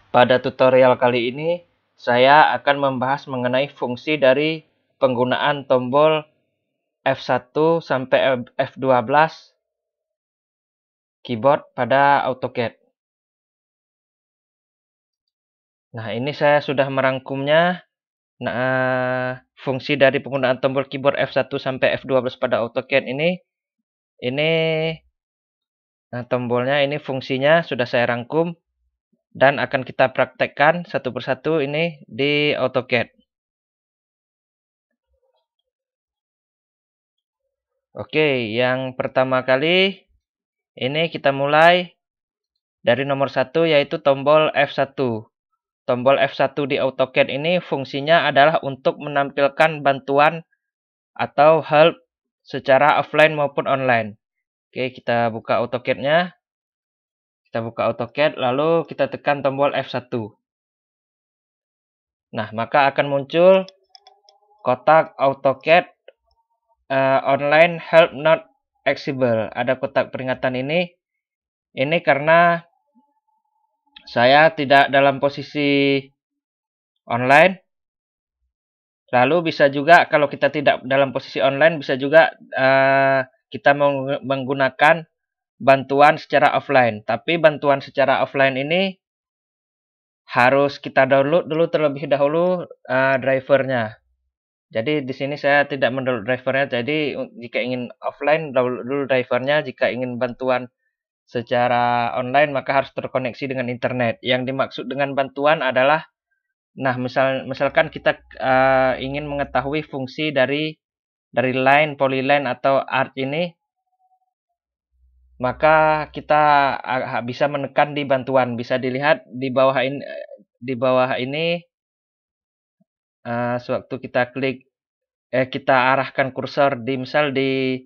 Pada tutorial kali ini, saya akan membahas mengenai fungsi dari penggunaan tombol F1 sampai F12 keyboard pada AutoCAD. Nah, ini saya sudah merangkumnya. Nah, fungsi dari penggunaan tombol keyboard F1 sampai F12 pada AutoCAD ini tombolnya, ini fungsinya sudah saya rangkum dan akan kita praktekkan satu persatu ini di AutoCAD. Oke, yang pertama kali ini kita mulai dari nomor 1 yaitu tombol F1. Tombol F1 di AutoCAD ini fungsinya adalah untuk menampilkan bantuan atau help secara offline maupun online. Oke, kita buka AutoCAD-nya. Kita buka AutoCAD, lalu kita tekan tombol F1. Nah, maka akan muncul kotak AutoCAD online help not accessible. Ada kotak peringatan ini. Ini karena saya tidak dalam posisi online. Lalu bisa juga kalau kita tidak dalam posisi online, bisa juga kita menggunakan bantuan secara offline. Tapi bantuan secara offline ini harus kita download dulu terlebih dahulu drivernya. Jadi di sini saya tidak mendownload drivernya. Jadi jika ingin offline, download dulu drivernya. Jika ingin bantuan secara online, maka harus terkoneksi dengan internet. Yang dimaksud dengan bantuan adalah, nah, misalkan kita ingin mengetahui fungsi dari line, polyline atau art ini, maka kita bisa menekan di bantuan. Bisa dilihat di bawah ini, sewaktu kita klik, kita arahkan kursor misal di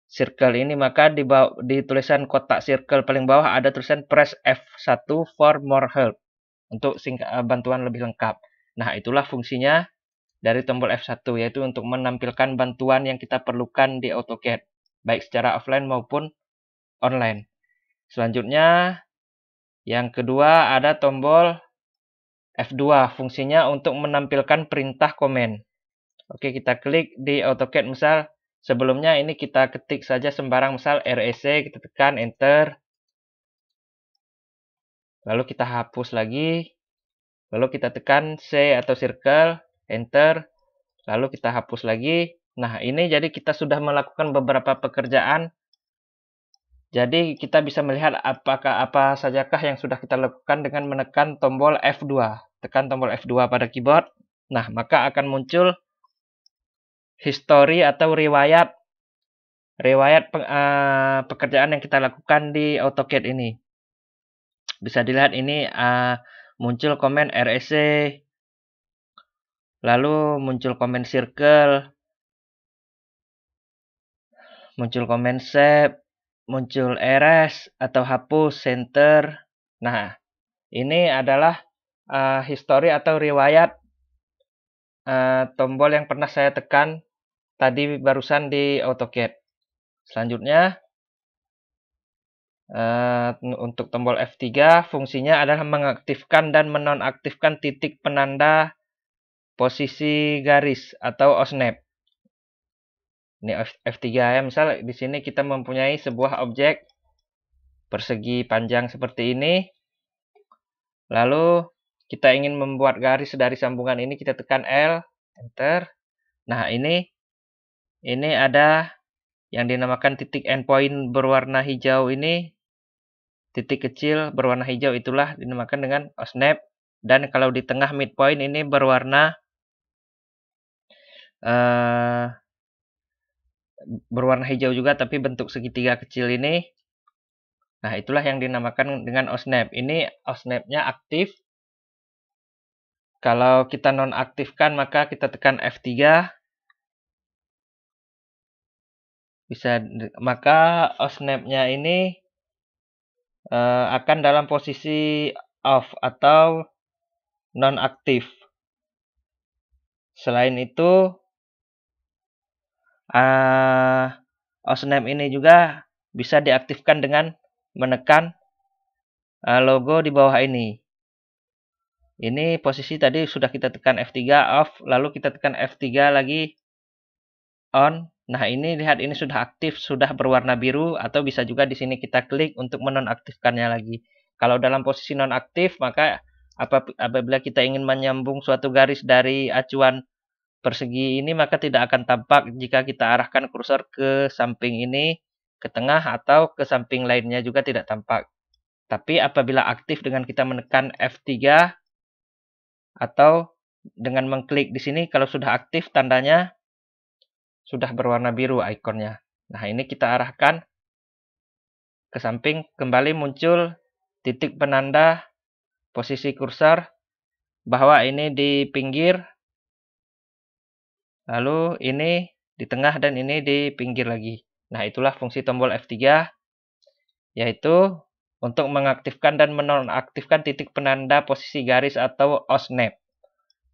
circle ini, maka di tulisan kotak circle paling bawah ada tulisan press F1 for more help, untuk bantuan lebih lengkap. Nah, itulah fungsinya dari tombol F1, yaitu untuk menampilkan bantuan yang kita perlukan di AutoCAD, baik secara offline maupun online. Selanjutnya, yang kedua ada tombol F2, fungsinya untuk menampilkan perintah komen. Oke, kita klik di AutoCAD, misal sebelumnya ini kita ketik saja sembarang, misal REC, kita tekan enter. Lalu kita hapus lagi. Lalu kita tekan C atau circle, enter. Lalu kita hapus lagi. Nah, ini jadi kita sudah melakukan beberapa pekerjaan. Jadi kita bisa melihat apa sajakah yang sudah kita lakukan dengan menekan tombol F2. Tekan tombol F2 pada keyboard. Nah, maka akan muncul history atau riwayat pekerjaan yang kita lakukan di AutoCAD ini. Bisa dilihat ini muncul komen REC, lalu muncul komen circle, muncul komen save, muncul erase atau hapus, center. Nah, ini adalah history atau riwayat tombol yang pernah saya tekan tadi barusan di AutoCAD. Selanjutnya, untuk tombol F3, fungsinya adalah mengaktifkan dan menonaktifkan titik penanda posisi garis atau OSNAP. Ini F3 ya, misal di sini kita mempunyai sebuah objek persegi panjang seperti ini. Lalu kita ingin membuat garis dari sambungan ini, kita tekan L, enter. Nah, ini ada yang dinamakan titik endpoint berwarna hijau ini. Titik kecil berwarna hijau itulah dinamakan dengan OSNAP. Dan kalau di tengah midpoint ini berwarna hijau juga, tapi bentuk segitiga kecil ini. Nah, itulah yang dinamakan dengan OSNAP. Ini OSNAP-nya aktif. Kalau kita nonaktifkan, maka kita tekan F3. Maka OSNAP-nya ini akan dalam posisi off atau nonaktif. Selain itu, OSNAP ini juga bisa diaktifkan dengan menekan logo di bawah ini. Ini posisi tadi sudah kita tekan F3 off, lalu kita tekan F3 lagi on. Nah, ini lihat ini sudah aktif, sudah berwarna biru, atau bisa juga di sini kita klik untuk menonaktifkannya lagi. Kalau dalam posisi nonaktif, maka apabila kita ingin menyambung suatu garis dari acuan persegi ini, maka tidak akan tampak jika kita arahkan kursor ke samping ini, ke tengah, atau ke samping lainnya juga tidak tampak. Tapi apabila aktif dengan kita menekan F3 atau dengan mengklik di sini, kalau sudah aktif tandanya sudah berwarna biru ikonnya. Nah, ini kita arahkan ke samping, kembali muncul titik penanda posisi kursor bahwa ini di pinggir, lalu ini di tengah, dan ini di pinggir lagi. Nah, itulah fungsi tombol F3, yaitu untuk mengaktifkan dan menonaktifkan titik penanda posisi garis atau OSNAP.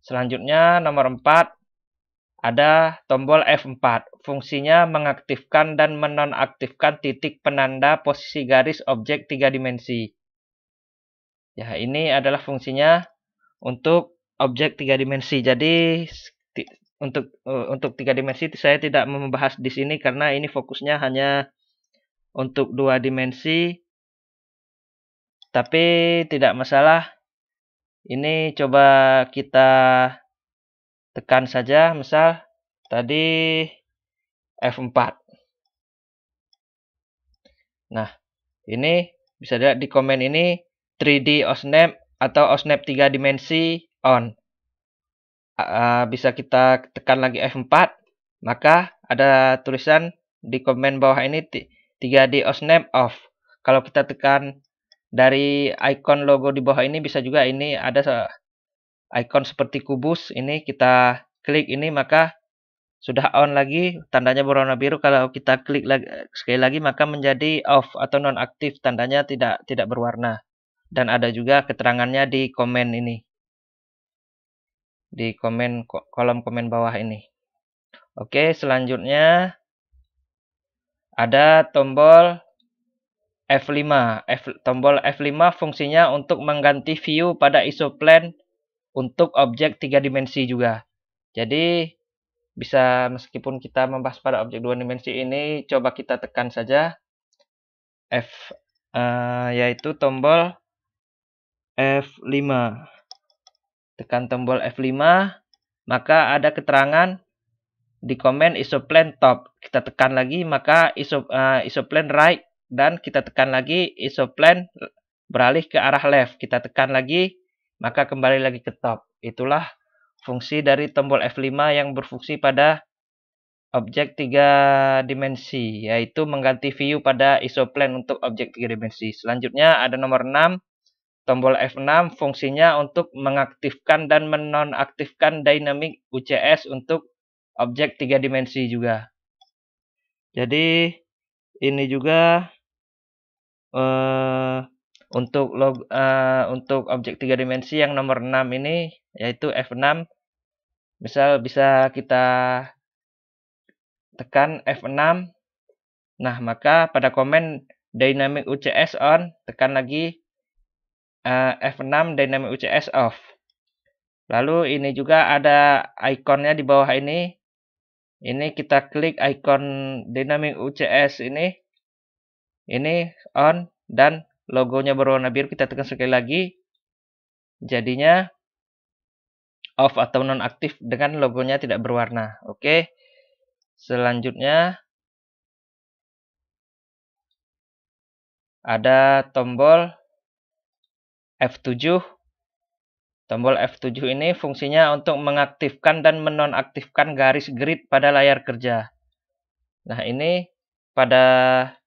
Selanjutnya nomor 4, ada tombol F4. Fungsinya mengaktifkan dan menonaktifkan titik penanda posisi garis objek 3 dimensi. Ya, ini adalah fungsinya untuk objek 3 dimensi. Jadi untuk 3 dimensi saya tidak membahas di sini karena ini fokusnya hanya untuk 2 dimensi. Tapi tidak masalah. Ini coba kita tekan saja, misal tadi F4. Nah, ini bisa dilihat di komen ini 3D OSNAP atau OSNAP 3 dimensi on. Bisa kita tekan lagi F4, maka ada tulisan di komen bawah ini 3D OSNAP off. Kalau kita tekan dari icon logo di bawah ini, bisa juga ini ada icon seperti kubus, ini kita klik ini, maka sudah on lagi, tandanya berwarna biru. Kalau kita klik lagi, sekali lagi, maka menjadi off atau nonaktif, tandanya tidak berwarna. Dan ada juga keterangannya di komen ini, di kolom komen bawah ini. Oke, selanjutnya ada tombol F5. Tombol F5 fungsinya untuk mengganti view pada isoplane untuk objek 3 dimensi juga. Jadi bisa, meskipun kita membahas pada objek 2 dimensi ini, coba kita tekan saja yaitu tombol F5. Tekan tombol F5, maka ada keterangan di komen isoplane top. Kita tekan lagi, maka isoplane right, dan kita tekan lagi isoplane beralih ke arah left. Kita tekan lagi, maka kembali lagi ke top. Itulah fungsi dari tombol F5 yang berfungsi pada objek 3 dimensi, yaitu mengganti view pada isoplane untuk objek 3 dimensi. Selanjutnya ada nomor 6, tombol F6 fungsinya untuk mengaktifkan dan menonaktifkan dynamic UCS untuk objek 3 dimensi juga. Jadi ini juga untuk objek 3 dimensi yang nomor 6 ini, yaitu F6. Misal bisa kita tekan F6. Nah, maka pada komen dynamic UCS on, tekan lagi F6 dynamic UCS off. Lalu ini juga ada ikonnya di bawah ini. Ini kita klik icon dynamic UCS ini. Ini on dan logonya berwarna biru, kita tekan sekali lagi. Jadinya off atau nonaktif dengan logonya tidak berwarna. Oke. Selanjutnya ada tombol F7. Tombol F7 ini fungsinya untuk mengaktifkan dan menonaktifkan garis grid pada layar kerja. Nah, ini pada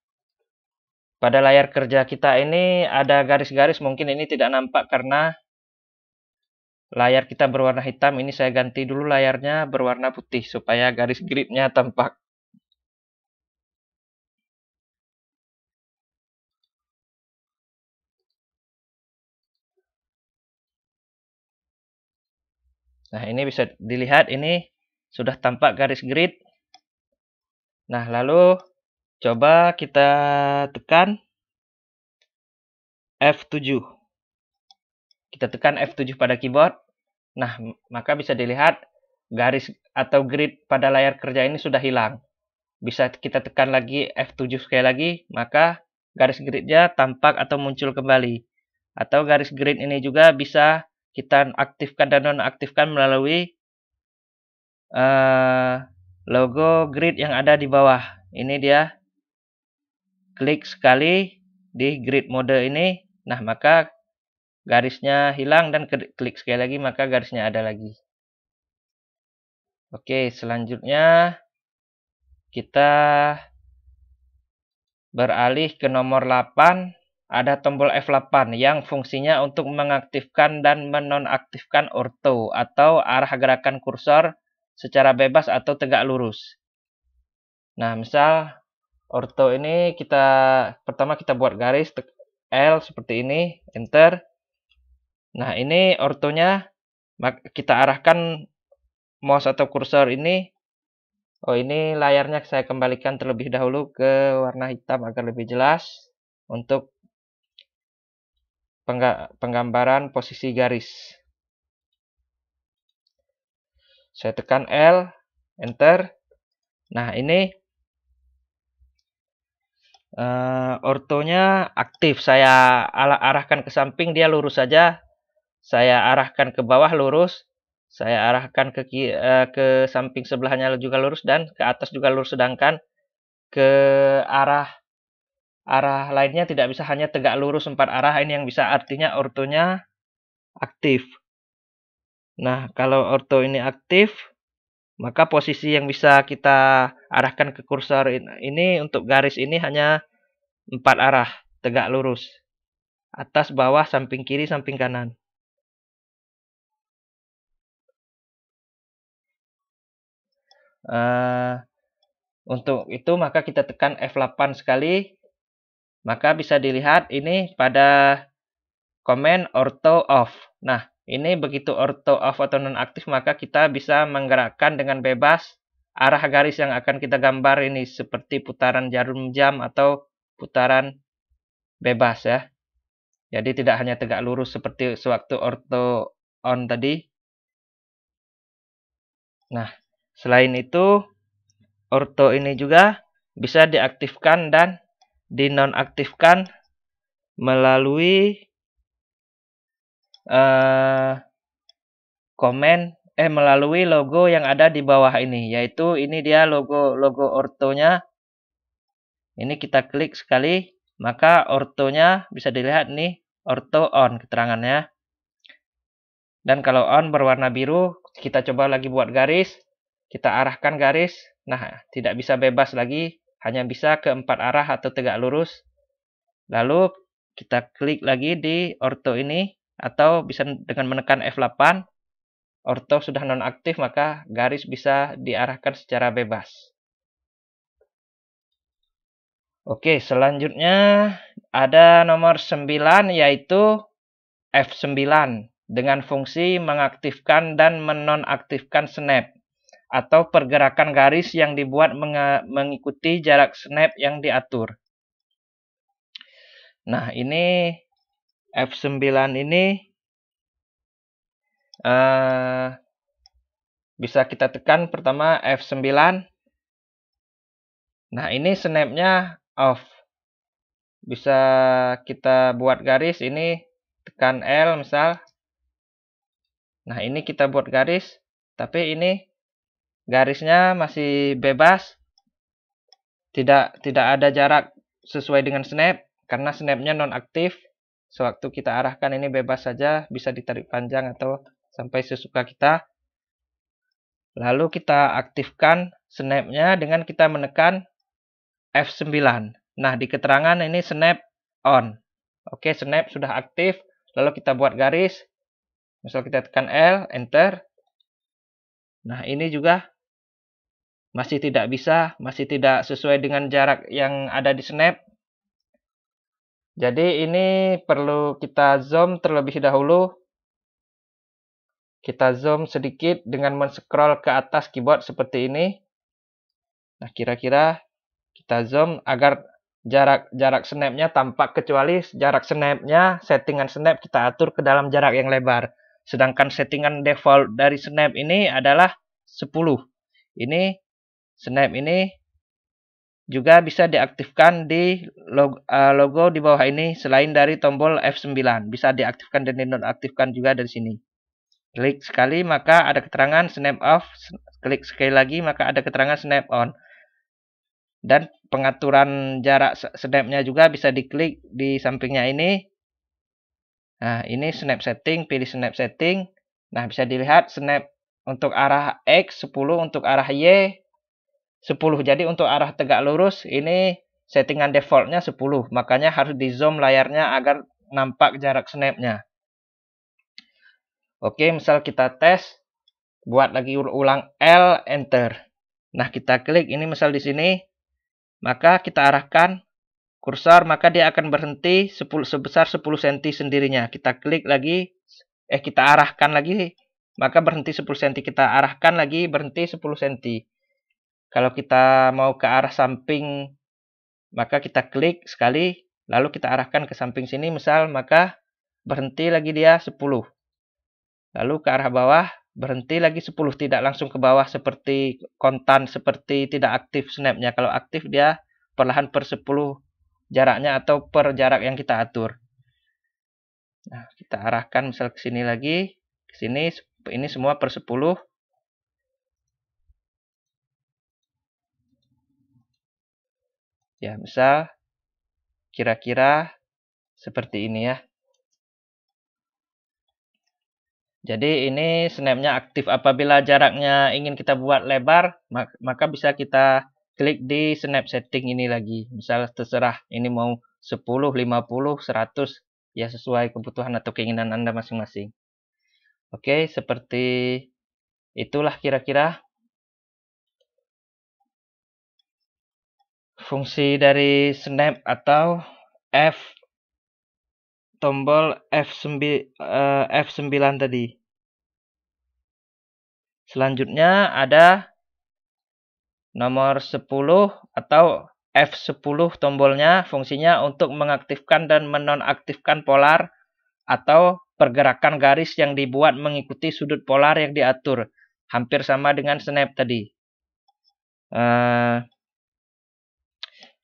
layar kerja kita ini ada garis-garis. Mungkin ini tidak nampak karena layar kita berwarna hitam. Ini saya ganti dulu layarnya berwarna putih supaya garis gridnya tampak. Nah, ini bisa dilihat, ini sudah tampak garis grid. Nah, lalu coba kita tekan F7. kita tekan F7 pada keyboard. Nah, maka bisa dilihat garis atau grid pada layar kerja ini sudah hilang. Bisa kita tekan lagi F7 sekali lagi, maka garis gridnya tampak atau muncul kembali. Atau garis grid ini juga bisa kita aktifkan dan nonaktifkan melalui logo grid yang ada di bawah. Ini dia, klik sekali di grid mode ini, nah maka garisnya hilang, dan klik sekali lagi maka garisnya ada lagi. Oke, selanjutnya kita beralih ke nomor 8. Ada tombol F8 yang fungsinya untuk mengaktifkan dan menonaktifkan orto atau arah gerakan kursor secara bebas atau tegak lurus. Nah, misal orto ini pertama kita buat garis L seperti ini, enter. Nah, ini ortonya kita arahkan mouse atau kursor ini. Oh, ini layarnya saya kembalikan terlebih dahulu ke warna hitam agar lebih jelas untuk penggambaran posisi garis. Saya tekan L, enter. Nah, ini ortonya aktif. Saya arahkan ke samping, dia lurus saja. Saya arahkan ke bawah, lurus. Saya arahkan ke samping sebelahnya juga lurus, dan ke atas juga lurus. Sedangkan ke arah lainnya tidak bisa, hanya tegak lurus 4 arah. Ini yang bisa, artinya ortonya aktif. Nah, kalau orto ini aktif, maka posisi yang bisa kita arahkan ke kursor ini untuk garis ini hanya 4 arah, tegak lurus. Atas, bawah, samping kiri, samping kanan. Untuk itu maka kita tekan F8 sekali. Maka bisa dilihat ini pada komen orto off. Nah, ini begitu orto off atau nonaktif, maka kita bisa menggerakkan dengan bebas arah garis yang akan kita gambar ini, seperti putaran jarum jam atau putaran bebas ya. Jadi tidak hanya tegak lurus seperti sewaktu orto on tadi. Nah, selain itu orto ini juga bisa diaktifkan dan dinonaktifkan melalui melalui logo yang ada di bawah ini, yaitu ini dia logo ortonya. Ini kita klik sekali, maka ortonya bisa dilihat nih, orto on keterangannya. Dan kalau on berwarna biru, kita coba lagi buat garis, kita arahkan garis. Nah, tidak bisa bebas lagi, hanya bisa ke 4 arah atau tegak lurus. Lalu kita klik lagi di orto ini, atau bisa dengan menekan F8. Orto sudah nonaktif, maka garis bisa diarahkan secara bebas. Oke, selanjutnya ada nomor 9, yaitu F9 dengan fungsi mengaktifkan dan menonaktifkan snap atau pergerakan garis yang dibuat mengikuti jarak snap yang diatur. Nah, ini F9 ini bisa kita tekan pertama F9. Nah, ini snapnya off. Bisa kita buat garis ini, tekan L misal. Nah, ini kita buat garis, tapi ini garisnya masih bebas. Tidak ada jarak sesuai dengan snap, karena snapnya nonaktif. Sewaktu kita arahkan ini bebas saja, bisa ditarik panjang atau sampai sesuka kita. Lalu kita aktifkan snapnya dengan kita menekan F9. Nah, di keterangan ini snap on. Oke, snap sudah aktif. Lalu kita buat garis. Misal kita tekan L, enter. Nah, ini juga masih tidak bisa, masih tidak sesuai dengan jarak yang ada di snap. Jadi ini perlu kita zoom terlebih dahulu. Kita zoom sedikit dengan men-scroll ke atas keyboard seperti ini. Nah, kira-kira kita zoom agar jarak snapnya tampak, kecuali jarak snapnya settingan snap kita atur ke dalam jarak yang lebar. Sedangkan settingan default dari snap ini adalah 10. Ini snap ini juga bisa diaktifkan di logo di bawah ini selain dari tombol F9. Bisa diaktifkan dan dinonaktifkan juga dari sini. Klik sekali maka ada keterangan snap off, klik sekali lagi maka ada keterangan snap on. Dan pengaturan jarak snapnya juga bisa diklik di sampingnya ini. Nah, ini snap setting, pilih snap setting. Nah, bisa dilihat snap untuk arah X 10, untuk arah Y 10. Jadi untuk arah tegak lurus ini settingan defaultnya 10. Makanya harus di zoom layarnya agar nampak jarak snapnya. Oke, misal kita tes, buat lagi ulang L, enter. Nah, kita klik ini misal di sini. Maka kita arahkan kursor, maka dia akan berhenti sebesar 10 cm sendirinya. Kita klik lagi, kita arahkan lagi, maka berhenti 10 cm. Kita arahkan lagi, berhenti 10 cm. Kalau kita mau ke arah samping, maka kita klik sekali, lalu kita arahkan ke samping sini misal, maka berhenti lagi dia 10. Lalu ke arah bawah, berhenti lagi 10. Tidak langsung ke bawah seperti kontan, seperti tidak aktif snapnya. Kalau aktif dia perlahan per 10 jaraknya atau per jarak yang kita atur. Nah, kita arahkan misal ke sini lagi, ke sini, ini semua per 10. Ya, misal kira-kira seperti ini ya. Jadi ini snapnya aktif. Apabila jaraknya ingin kita buat lebar, maka bisa kita klik di snap setting ini lagi. Misal terserah ini mau 10, 50, 100. Ya sesuai kebutuhan atau keinginan Anda masing-masing. Oke, seperti itulah kira-kira fungsi dari snap atau tombol F9 tadi. Selanjutnya ada nomor 10 atau F10 tombolnya, fungsinya untuk mengaktifkan dan menonaktifkan polar atau pergerakan garis yang dibuat mengikuti sudut polar yang diatur. Hampir sama dengan snap tadi.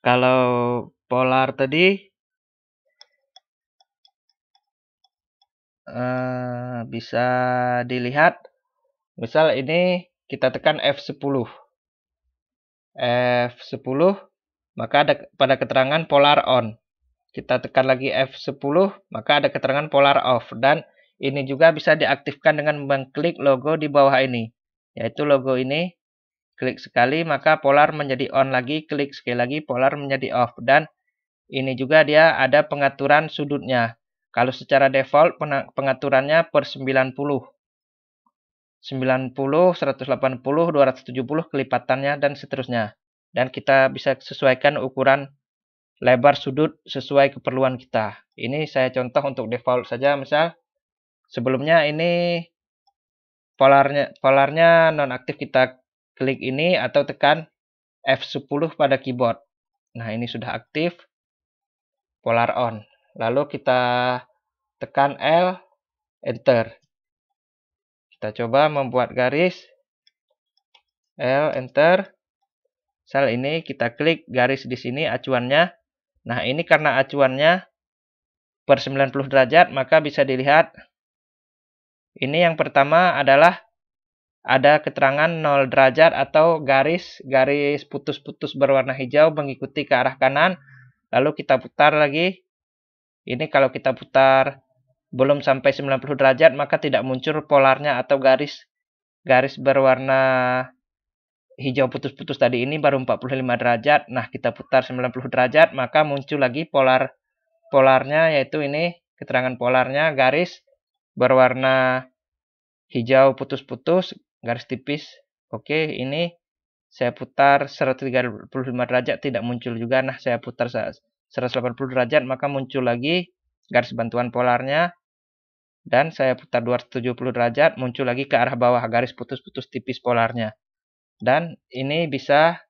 Kalau polar tadi bisa dilihat, misal ini kita tekan F10. F10, maka ada pada keterangan polar on. Kita tekan lagi F10, maka ada keterangan polar off. Dan ini juga bisa diaktifkan dengan mengklik logo di bawah ini, yaitu logo ini. Klik sekali, maka polar menjadi on lagi. Klik sekali lagi, polar menjadi off. Dan ini juga dia ada pengaturan sudutnya. Kalau secara default pengaturannya per 90. 90, 180, 270 kelipatannya dan seterusnya. Dan kita bisa sesuaikan ukuran lebar sudut sesuai keperluan kita. Ini saya contoh untuk default saja. Misal sebelumnya ini polarnya nonaktif, kita klik ini atau tekan F10 pada keyboard. Nah, ini sudah aktif, polar on. Lalu kita tekan L, enter. Kita coba membuat garis, L, enter. Misal ini kita klik garis di sini acuannya. Nah, ini karena acuannya per 90 derajat, maka bisa dilihat. Ini yang pertama adalah ada keterangan 0 derajat atau garis putus-putus berwarna hijau mengikuti ke arah kanan. Lalu kita putar lagi. Ini kalau kita putar belum sampai 90 derajat, maka tidak muncul polarnya atau garis berwarna hijau putus-putus tadi. Ini baru 45 derajat. Nah, kita putar 90 derajat, maka muncul lagi polarnya, yaitu ini keterangan polarnya garis berwarna hijau putus-putus, garis tipis. Oke, ini saya putar 135 derajat, tidak muncul juga. Nah, saya putar 180 derajat, maka muncul lagi garis bantuan polarnya. Dan saya putar 270 derajat, muncul lagi ke arah bawah garis putus-putus tipis polarnya. Dan ini bisa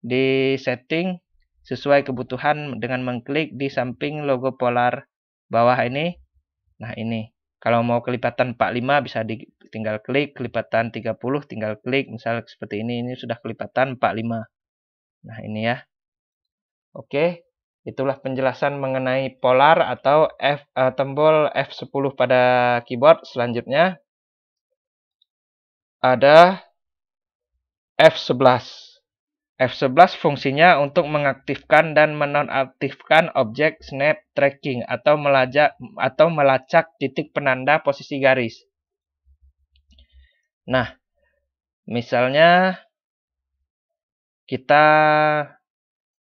disetting sesuai kebutuhan dengan mengklik di samping logo polar bawah ini. Nah, ini. Kalau mau kelipatan 45 bisa tinggal klik, kelipatan 30 tinggal klik, misal seperti ini sudah kelipatan 45. Nah, ini ya. Oke, itulah penjelasan mengenai polar atau tombol F10 pada keyboard. Selanjutnya ada F11. F11 fungsinya untuk mengaktifkan dan menonaktifkan objek snap tracking atau melacak titik penanda posisi garis. Nah, misalnya kita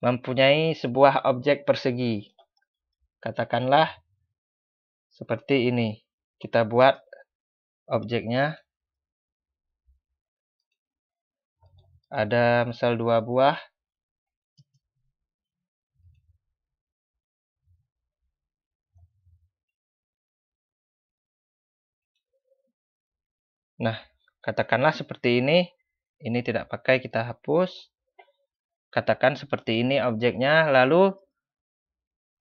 mempunyai sebuah objek persegi. Katakanlah seperti ini. Kita buat objeknya. Ada misal 2 buah. Nah, katakanlah seperti ini. Ini tidak pakai, kita hapus. Katakan seperti ini objeknya. Lalu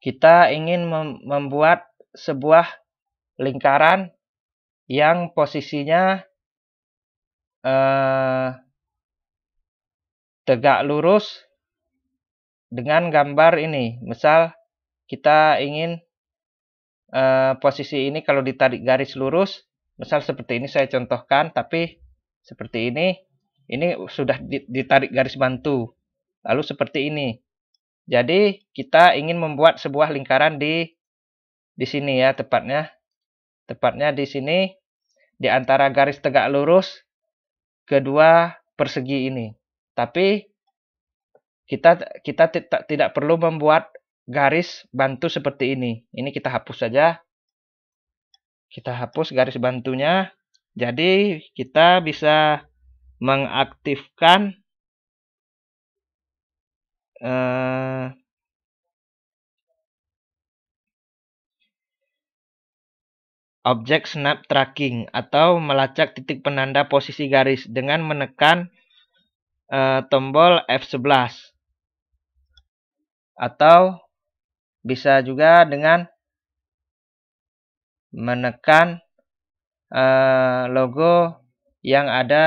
kita ingin membuat sebuah lingkaran yang posisinya tegak lurus dengan gambar ini. Misal kita ingin posisi ini kalau ditarik garis lurus, misal seperti ini saya contohkan, tapi seperti ini sudah ditarik garis bantu. Lalu seperti ini. Jadi kita ingin membuat sebuah lingkaran di sini ya, tepatnya di sini, di antara garis tegak lurus kedua persegi ini. Tapi kita tidak perlu membuat garis bantu seperti ini. Ini kita hapus saja. Kita hapus garis bantunya. Jadi kita bisa mengaktifkan objek snap tracking atau melacak titik penanda posisi garis dengan menekan tombol F11. Atau bisa juga dengan menekan logo yang ada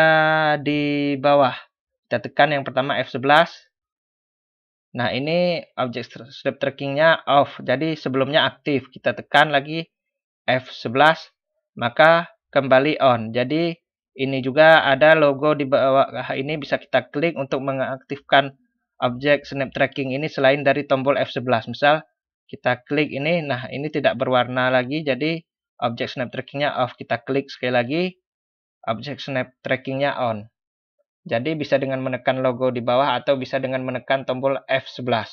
di bawah. Kita tekan yang pertama F11. Nah, ini objek snap trackingnya off. Jadi sebelumnya aktif. Kita tekan lagi F11. Maka kembali on. Jadi ini juga ada logo di bawah ini, bisa kita klik untuk mengaktifkan objek snap tracking ini selain dari tombol F11. Misal kita klik ini, nah ini tidak berwarna lagi, jadi objek snap trackingnya off. Kita klik sekali lagi, objek snap trackingnya on. Jadi bisa dengan menekan logo di bawah atau bisa dengan menekan tombol F11.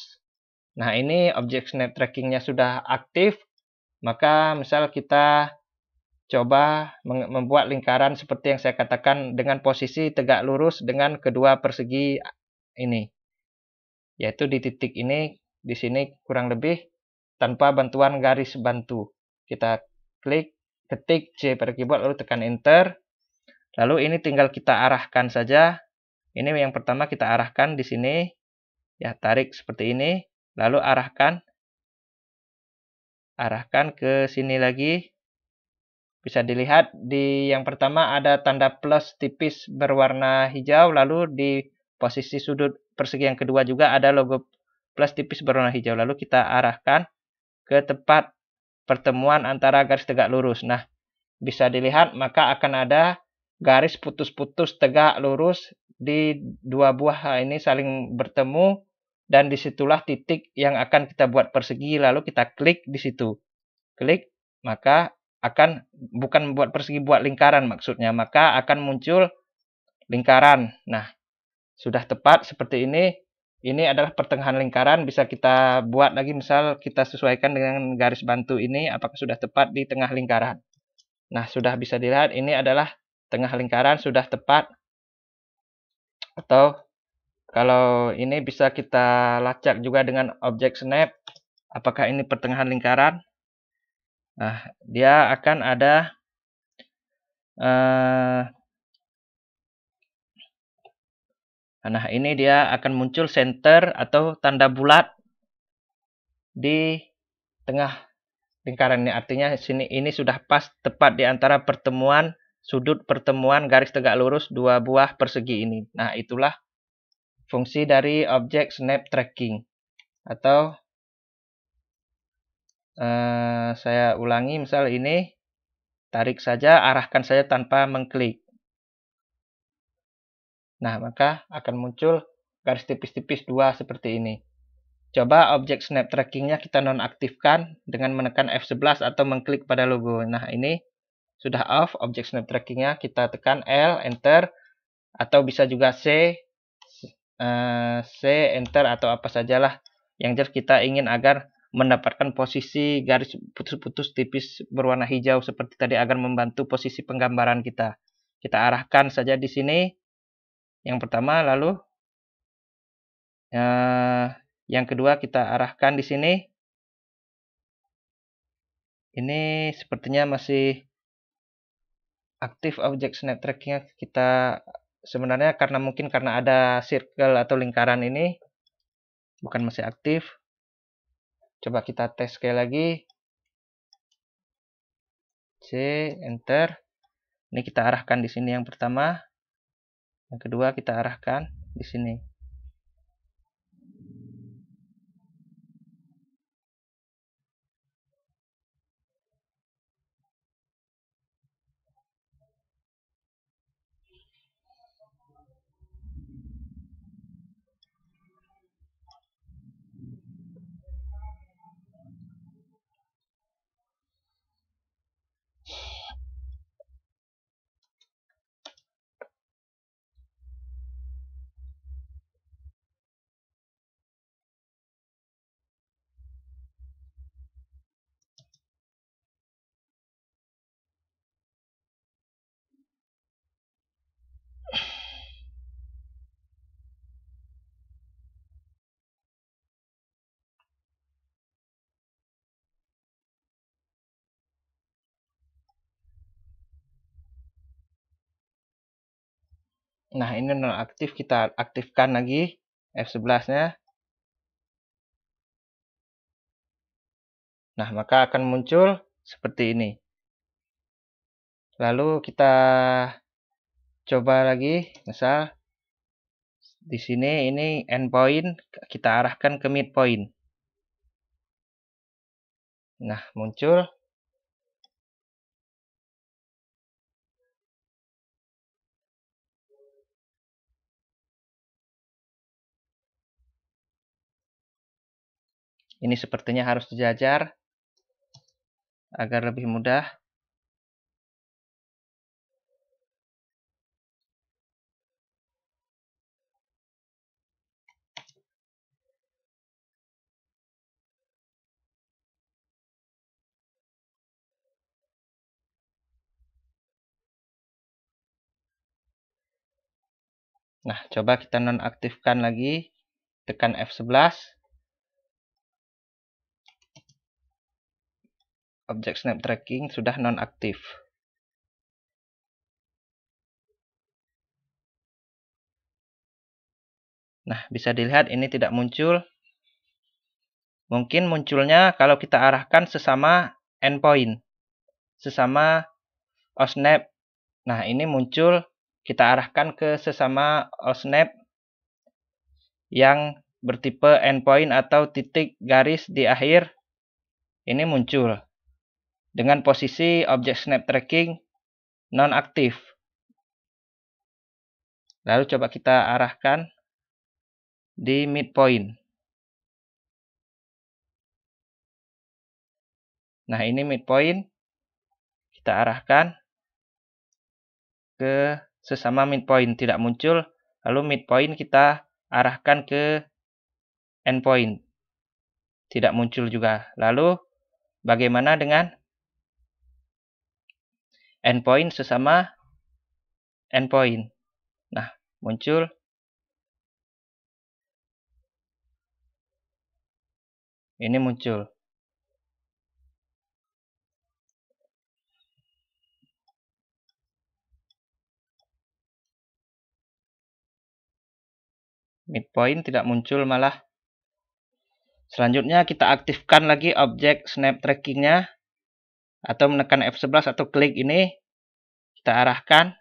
Nah, ini objek snap trackingnya sudah aktif. Maka misal kita coba membuat lingkaran seperti yang saya katakan dengan posisi tegak lurus dengan kedua persegi ini. Yaitu di titik ini, di sini kurang lebih tanpa bantuan garis bantu. Kita klik, ketik C pada keyboard lalu tekan enter. Lalu ini tinggal kita arahkan saja. Ini yang pertama kita arahkan di sini. Ya, tarik seperti ini. Lalu arahkan ke sini lagi. Bisa dilihat di yang pertama ada tanda plus tipis berwarna hijau. Lalu di posisi sudut persegi yang kedua juga ada logo plus tipis berwarna hijau. Lalu kita arahkan ke tempat pertemuan antara garis tegak lurus. Nah, bisa dilihat maka akan ada garis putus-putus tegak lurus di dua buah ini saling bertemu, dan disitulah titik yang akan kita buat persegi. Lalu kita klik di situ. Klik, maka akan bukan buat persegi, buat lingkaran maksudnya. Maka akan muncul lingkaran. Nah, sudah tepat seperti ini. Ini adalah pertengahan lingkaran. Bisa kita buat lagi, misal kita sesuaikan dengan garis bantu ini apakah sudah tepat di tengah lingkaran. Nah, sudah bisa dilihat ini adalah tengah lingkaran, sudah tepat. Atau kalau ini bisa kita lacak juga dengan objek snap. Apakah ini pertengahan lingkaran? Nah, dia akan ada Nah, ini dia akan muncul center atau tanda bulat di tengah lingkaran ini. Artinya sini ini sudah pas tepat di antara sudut pertemuan garis tegak lurus dua buah persegi ini. Nah, itulah fungsi dari objek snap tracking. Atau saya ulangi, misal ini tarik saja, arahkan saja tanpa mengklik. Nah, maka akan muncul garis tipis-tipis dua seperti ini. Coba objek snap trackingnya kita nonaktifkan dengan menekan F11 atau mengklik pada logo. Nah, ini sudah off objek snap trackingnya. Kita tekan L, enter, atau bisa juga C, enter, atau apa sajalah. Yang jelas kita ingin agar mendapatkan posisi garis putus-putus tipis berwarna hijau seperti tadi agar membantu posisi penggambaran kita. Kita arahkan saja di sini yang pertama, lalu yang kedua kita arahkan di sini. Ini sepertinya masih aktif objek snap trackingnya. Kita sebenarnya mungkin karena ada circle atau lingkaran ini bukan masih aktif. Coba kita tes sekali lagi. C, enter. Ini kita arahkan di sini yang pertama. Yang kedua kita arahkan di sini. Nah, ini nonaktif, kita aktifkan lagi F11-nya. Nah, maka akan muncul seperti ini. Lalu kita coba lagi, misal di sini ini endpoint, kita arahkan ke midpoint. Nah, muncul. Ini sepertinya harus dijajar agar lebih mudah. Nah, coba kita nonaktifkan lagi. Tekan F11. Objek snap tracking sudah nonaktif. Nah, bisa dilihat ini tidak muncul. Mungkin munculnya kalau kita arahkan sesama endpoint, sesama OSNAP. Nah, ini muncul, kita arahkan ke sesama OSNAP yang bertipe endpoint atau titik garis di akhir. Ini muncul dengan posisi objek snap tracking nonaktif. Lalu coba kita arahkan di midpoint. Nah, ini midpoint. Kita arahkan ke sesama midpoint, tidak muncul. Lalu midpoint kita arahkan ke endpoint, tidak muncul juga. Lalu bagaimana dengan endpoint sesama endpoint? Nah, muncul. Ini muncul. midpoint tidak muncul malah. Selanjutnya kita aktifkan lagi objek snap trackingnya atau menekan F11 atau klik ini, kita arahkan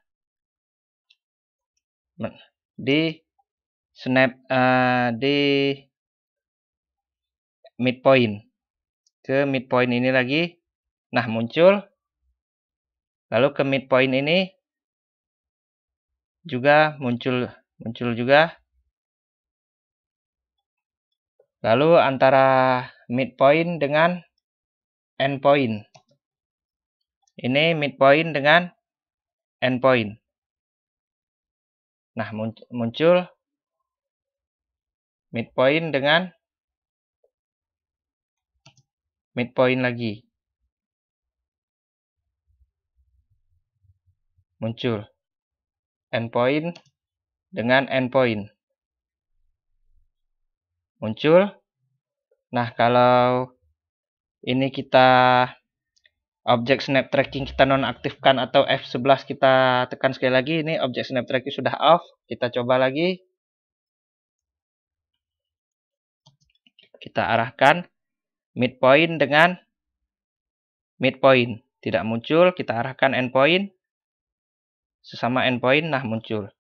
di snap di midpoint, ke midpoint ini lagi. Nah, muncul. Lalu ke midpoint ini juga muncul juga. Lalu antara midpoint dengan endpoint. Ini midpoint dengan endpoint. Nah, muncul midpoint dengan midpoint lagi. Muncul endpoint dengan endpoint. Muncul. Nah, kalau ini kita objek snap tracking kita nonaktifkan atau F11 kita tekan sekali lagi, ini objek snap tracking sudah off. Kita coba lagi. Kita arahkan midpoint dengan midpoint. Tidak muncul, kita arahkan endpoint. Sesama endpoint, nah muncul.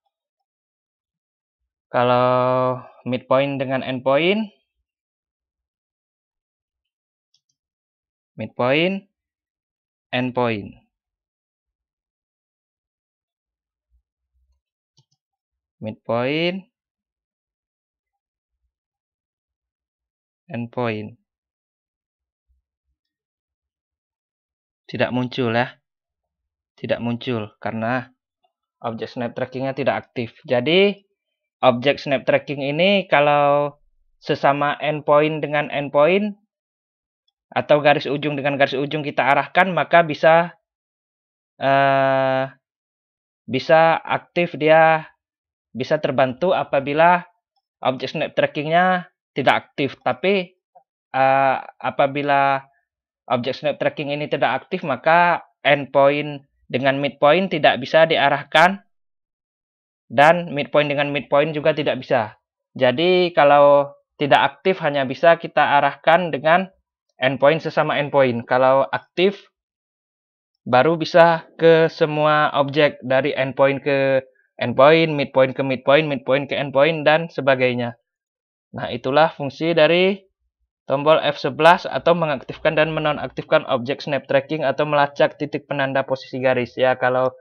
Kalau midpoint dengan endpoint, midpoint, endpoint. Midpoint, endpoint. Tidak muncul ya. Tidak muncul karena objek snap trackingnya tidak aktif. Jadi objek snap tracking ini kalau sesama endpoint dengan endpoint atau garis ujung dengan garis ujung kita arahkan, maka bisa aktif, dia bisa terbantu apabila objek snap trackingnya tidak aktif. Tapi apabila objek snap tracking ini tidak aktif, maka endpoint dengan midpoint tidak bisa diarahkan, dan midpoint dengan midpoint juga tidak bisa. Jadi kalau tidak aktif hanya bisa kita arahkan dengan endpoint sesama endpoint. Kalau aktif baru bisa ke semua objek, dari endpoint ke endpoint, midpoint ke midpoint, midpoint ke endpoint, dan sebagainya. Nah, itulah fungsi dari tombol F11 atau mengaktifkan dan menonaktifkan objek snap tracking atau melacak titik penanda posisi garis. Ya, kalau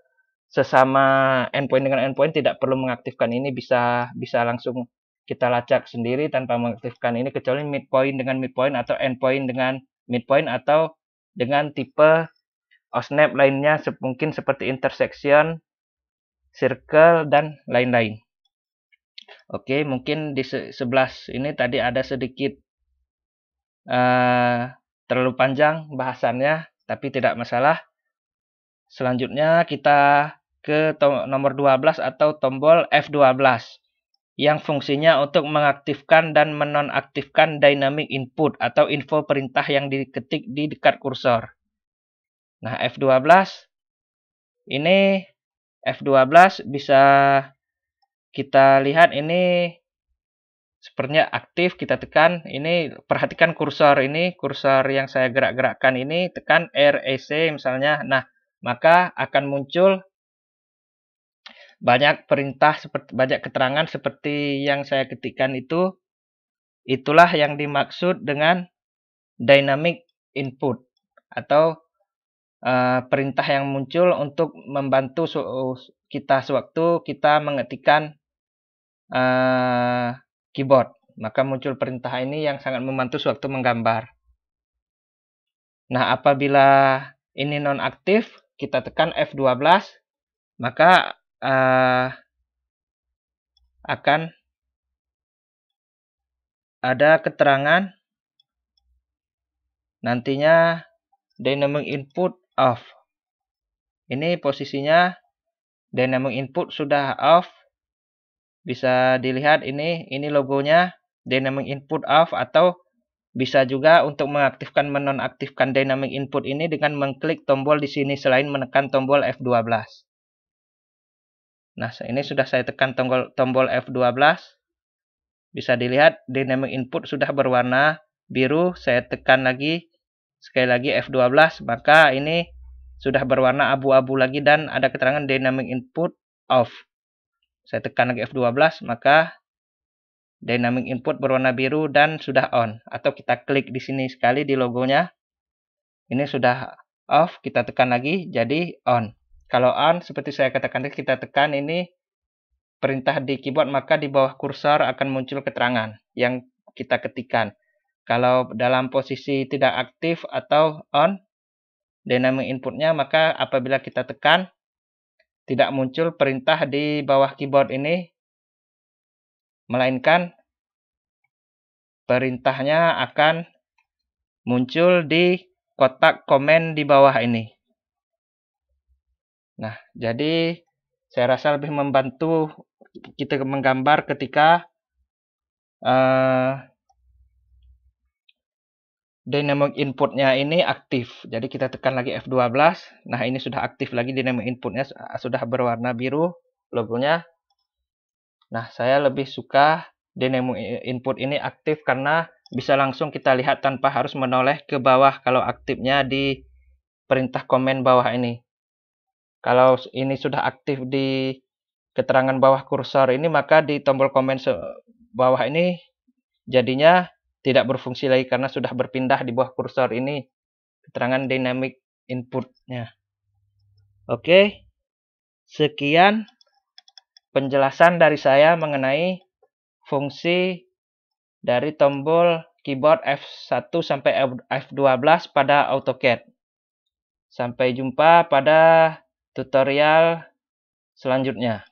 sesama endpoint dengan endpoint tidak perlu mengaktifkan ini, bisa langsung kita lacak sendiri tanpa mengaktifkan ini, kecuali midpoint dengan midpoint atau endpoint dengan midpoint atau dengan tipe snap lainnya, mungkin seperti intersection, circle, dan lain-lain. Oke, mungkin di 11 ini tadi ada sedikit terlalu panjang bahasannya, tapi tidak masalah. Selanjutnya kita ke nomor 12 atau tombol F12 yang fungsinya untuk mengaktifkan dan menonaktifkan dynamic input atau info perintah yang diketik di dekat kursor. Nah, F12 ini bisa kita lihat ini sepertinya aktif, kita tekan ini, perhatikan kursor ini, kursor yang saya gerak-gerakkan ini, tekan REC misalnya. Nah, maka akan muncul banyak perintah, banyak keterangan seperti yang saya ketikkan itu. Itulah yang dimaksud dengan dynamic input atau perintah yang muncul untuk membantu kita sewaktu kita mengetikkan keyboard. Maka muncul perintah ini yang sangat membantu sewaktu menggambar. Nah, apabila ini nonaktif, kita tekan F12, maka akan ada keterangan nantinya dynamic input off. Ini posisinya dynamic input sudah off. Bisa dilihat ini logonya dynamic input off, atau bisa juga untuk mengaktifkan menonaktifkan dynamic input ini dengan mengklik tombol di sini selain menekan tombol F12. Nah, ini sudah saya tekan tombol F12. bisa dilihat dynamic input sudah berwarna biru. Saya tekan lagi sekali lagi F12, maka ini sudah berwarna abu-abu lagi dan ada keterangan dynamic input off. Saya tekan lagi F12, maka dynamic input berwarna biru dan sudah on. Atau kita klik di sini sekali di logonya. Ini sudah off, kita tekan lagi jadi on. Kalau on, seperti saya katakan tadi, kita tekan ini perintah di keyboard, maka di bawah kursor akan muncul keterangan yang kita ketikkan. Kalau dalam posisi tidak aktif atau on dynamic inputnya, maka apabila kita tekan tidak muncul perintah di bawah keyboard ini, melainkan perintahnya akan muncul di kotak komen di bawah ini. Nah, jadi saya rasa lebih membantu kita menggambar ketika dynamic inputnya ini aktif. Jadi kita tekan lagi F12. Nah, ini sudah aktif lagi, dynamic inputnya sudah berwarna biru logonya. Nah, saya lebih suka dynamic input ini aktif karena bisa langsung kita lihat tanpa harus menoleh ke bawah kalau aktifnya di perintah komen bawah ini. Kalau ini sudah aktif di keterangan bawah kursor ini, maka di tombol komen bawah ini jadinya tidak berfungsi lagi karena sudah berpindah di bawah kursor ini keterangan dynamic inputnya. Oke, sekian penjelasan dari saya mengenai fungsi dari tombol keyboard F1 sampai F12 pada AutoCAD. Sampai jumpa pada tutorial selanjutnya.